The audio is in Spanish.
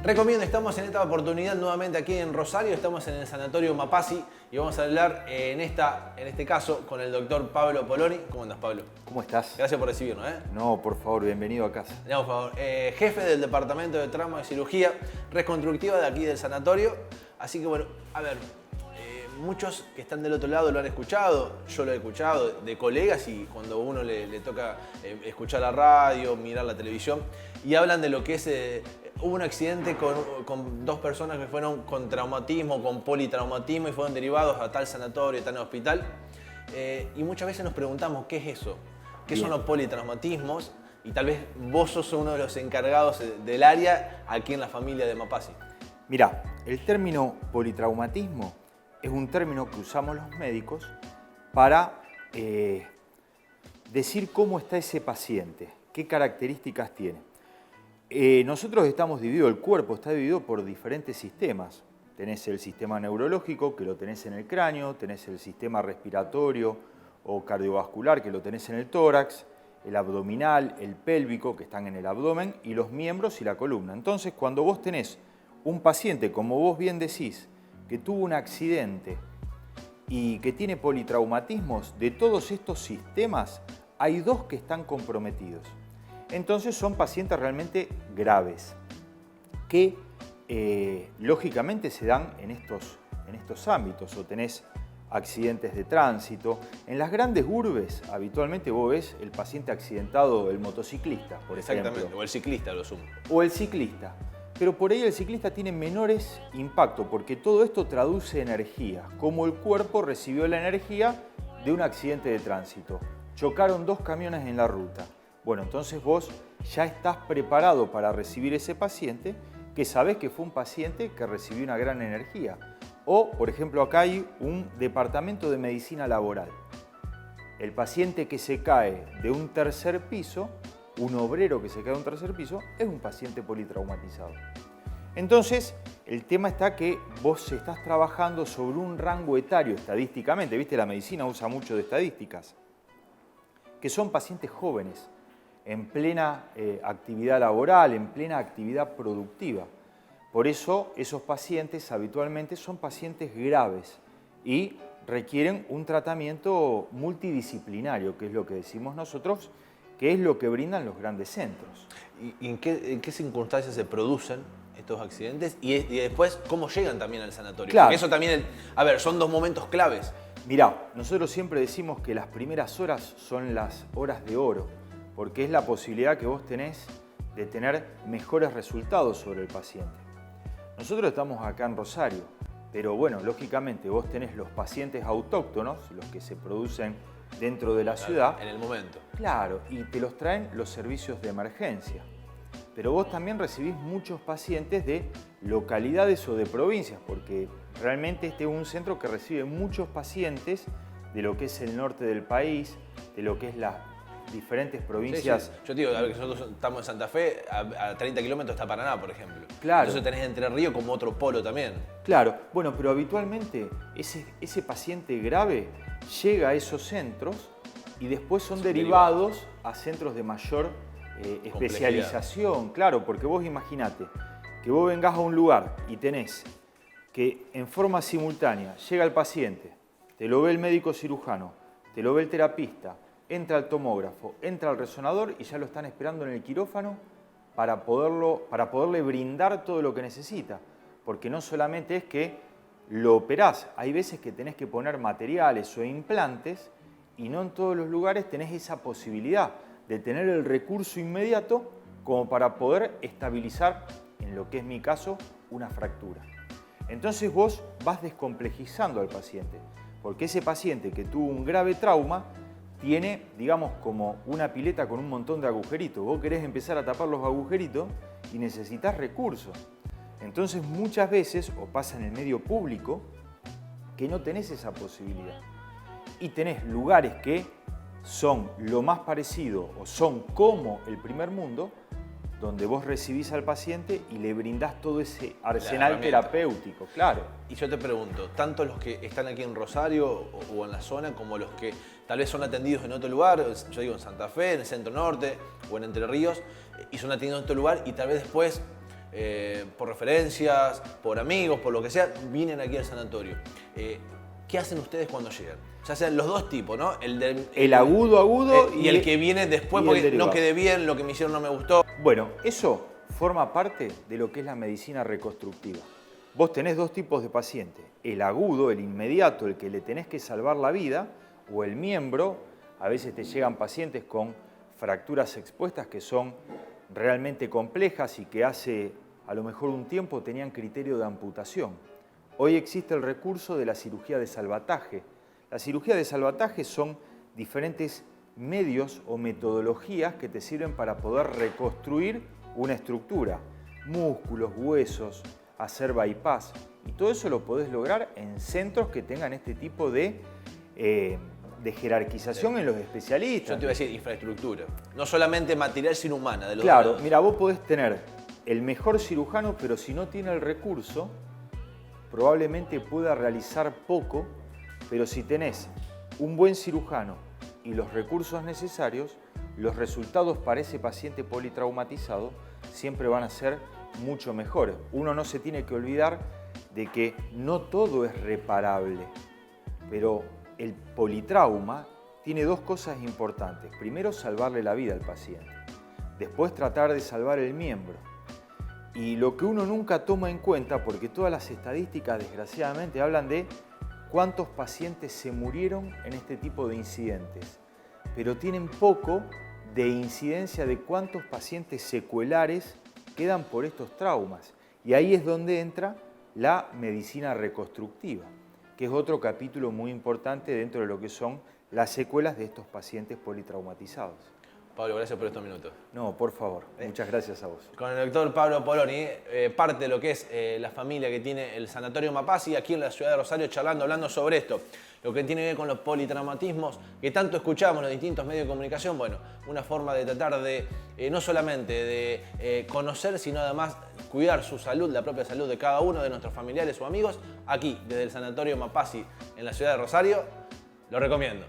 Recomiendo, estamos en esta oportunidad nuevamente aquí en Rosario, estamos en el Sanatorio Mapasi y vamos a hablar en este caso con el doctor Pablo Poloni. ¿Cómo andas, Pablo? ¿Cómo estás? Gracias por recibirnos. No, por favor, bienvenido a casa. No, por favor. Jefe del Departamento de Trauma y Cirugía Reconstructiva de aquí del sanatorio. Así que bueno, a ver, muchos que están del otro lado lo han escuchado, yo lo he escuchado de colegas y cuando a uno le toca escuchar la radio, mirar la televisión y hablan de lo que es... Hubo un accidente con dos personas que fueron con traumatismo, con politraumatismo y fueron derivados a tal sanatorio, a tal hospital. Y muchas veces nos preguntamos qué es eso, qué son los politraumatismos y tal vez vos sos uno de los encargados del área aquí en la familia de Mapasi. Mirá, el término politraumatismo es un término que usamos los médicos para decir cómo está ese paciente, qué características tiene. Nosotros estamos divididos, el cuerpo está dividido por diferentes sistemas. Tenés el sistema neurológico, que lo tenés en el cráneo, tenés el sistema respiratorio o cardiovascular, que lo tenés en el tórax, el abdominal, el pélvico, que están en el abdomen, y los miembros y la columna. Entonces, cuando vos tenés un paciente, como vos bien decís, que tuvo un accidente y que tiene politraumatismos, de todos estos sistemas, hay dos que están comprometidos. Entonces son pacientes realmente graves, que lógicamente se dan en estos ámbitos, o tenés accidentes de tránsito. En las grandes urbes, habitualmente vos ves el paciente accidentado, el motociclista, por ejemplo. Exactamente, o el ciclista, lo sumo. O el ciclista. Pero por ahí el ciclista tiene menores impactos, porque todo esto traduce energía, como el cuerpo recibió la energía de un accidente de tránsito. Chocaron dos camiones en la ruta. Bueno, entonces vos ya estás preparado para recibir ese paciente, que sabés que fue un paciente que recibió una gran energía. O, por ejemplo, acá hay un departamento de medicina laboral. El paciente que se cae de un tercer piso, un obrero que se cae de un tercer piso, es un paciente politraumatizado. Entonces, el tema está que vos estás trabajando sobre un rango etario estadísticamente, ¿viste? La medicina usa mucho de estadísticas, que son pacientes jóvenes, en plena actividad laboral, en plena actividad productiva. Por eso esos pacientes habitualmente son pacientes graves y requieren un tratamiento multidisciplinario, que es lo que decimos nosotros, que es lo que brindan los grandes centros. ¿Y en qué circunstancias se producen estos accidentes? Y después, ¿cómo llegan también al sanatorio? Claro. Porque eso también, a ver, son dos momentos claves. Mirá, nosotros siempre decimos que las primeras horas son las horas de oro, porque es la posibilidad que vos tenés de tener mejores resultados sobre el paciente. Nosotros estamos acá en Rosario, pero bueno, lógicamente vos tenés los pacientes autóctonos, los que se producen dentro de la ciudad. En el momento. Claro, y te los traen los servicios de emergencia. Pero vos también recibís muchos pacientes de localidades o de provincias, porque realmente este es un centro que recibe muchos pacientes de lo que es el norte del país, de lo que es las diferentes provincias. Sí, sí. Yo te digo, a ver, que nosotros estamos en Santa Fe, a 30 kilómetros está Paraná, por ejemplo. Claro. Entonces tenés Entre Ríos como otro polo también. Claro, bueno, pero habitualmente ese paciente grave llega a esos centros y después son derivados a centros de mayor especialización. Claro, porque vos imaginate que vos vengás a un lugar y tenés que en forma simultánea llega el paciente, te lo ve el médico cirujano, te lo ve el terapista, entra el tomógrafo, entra el resonador y ya lo están esperando en el quirófano para poderle brindar todo lo que necesita. Porque no solamente es que lo operás, hay veces que tenés que poner materiales o implantes y no en todos los lugares tenés esa posibilidad de tener el recurso inmediato como para poder estabilizar, en lo que es mi caso, una fractura. Entonces vos vas descomplejizando al paciente, porque ese paciente que tuvo un grave trauma tiene, digamos, como una pileta con un montón de agujeritos. Vos querés empezar a tapar los agujeritos y necesitas recursos. Entonces muchas veces, o pasa en el medio público, que no tenés esa posibilidad. Y tenés lugares que son lo más parecido o son como el primer mundo, donde vos recibís al paciente y le brindás todo ese arsenal terapéutico, claro. Y yo te pregunto, tanto los que están aquí en Rosario o en la zona, como los que tal vez son atendidos en otro lugar, yo digo en Santa Fe, en el Centro Norte o en Entre Ríos, y son atendidos en otro lugar y tal vez después por referencias, por amigos, por lo que sea, vienen aquí al sanatorio. ¿Qué hacen ustedes cuando llegan? Ya sean los dos tipos, ¿no? El agudo y el que viene después porque no quedé bien, lo que me hicieron no me gustó. Bueno, eso forma parte de lo que es la medicina reconstructiva. Vos tenés dos tipos de pacientes, el agudo, el inmediato, el que le tenés que salvar la vida, o el miembro. A veces te llegan pacientes con fracturas expuestas que son realmente complejas y que hace a lo mejor un tiempo tenían criterio de amputación. Hoy existe el recurso de la cirugía de salvataje. La cirugía de salvataje son diferentes medios o metodologías que te sirven para poder reconstruir una estructura, músculos, huesos, hacer bypass. Y todo eso lo podés lograr en centros que tengan este tipo de jerarquización en los especialistas. Yo te iba a decir infraestructura, no solamente material sino humana. Claro, mira, vos podés tener el mejor cirujano, pero si no tiene el recurso, probablemente pueda realizar poco, pero si tenés un buen cirujano y los recursos necesarios, los resultados para ese paciente politraumatizado siempre van a ser mucho mejores. Uno no se tiene que olvidar de que no todo es reparable, pero el politrauma tiene dos cosas importantes. Primero, salvarle la vida al paciente. Después, tratar de salvar el miembro. Y lo que uno nunca toma en cuenta, porque todas las estadísticas desgraciadamente hablan de cuántos pacientes se murieron en este tipo de incidentes, pero tienen poco de incidencia de cuántos pacientes secuelares quedan por estos traumas. Y ahí es donde entra la medicina reconstructiva, que es otro capítulo muy importante dentro de lo que son las secuelas de estos pacientes politraumatizados. Pablo, gracias por estos minutos. No, por favor. Muchas gracias a vos. Con el doctor Pablo Poloni, parte de lo que es la familia que tiene el Sanatorio Mapasi aquí en la ciudad de Rosario, hablando sobre esto. Lo que tiene que ver con los politraumatismos que tanto escuchamos en los distintos medios de comunicación. Bueno, una forma de tratar de, no solamente de conocer, sino además cuidar su salud, la propia salud de cada uno de nuestros familiares o amigos, aquí desde el Sanatorio Mapasi en la ciudad de Rosario. Lo recomiendo.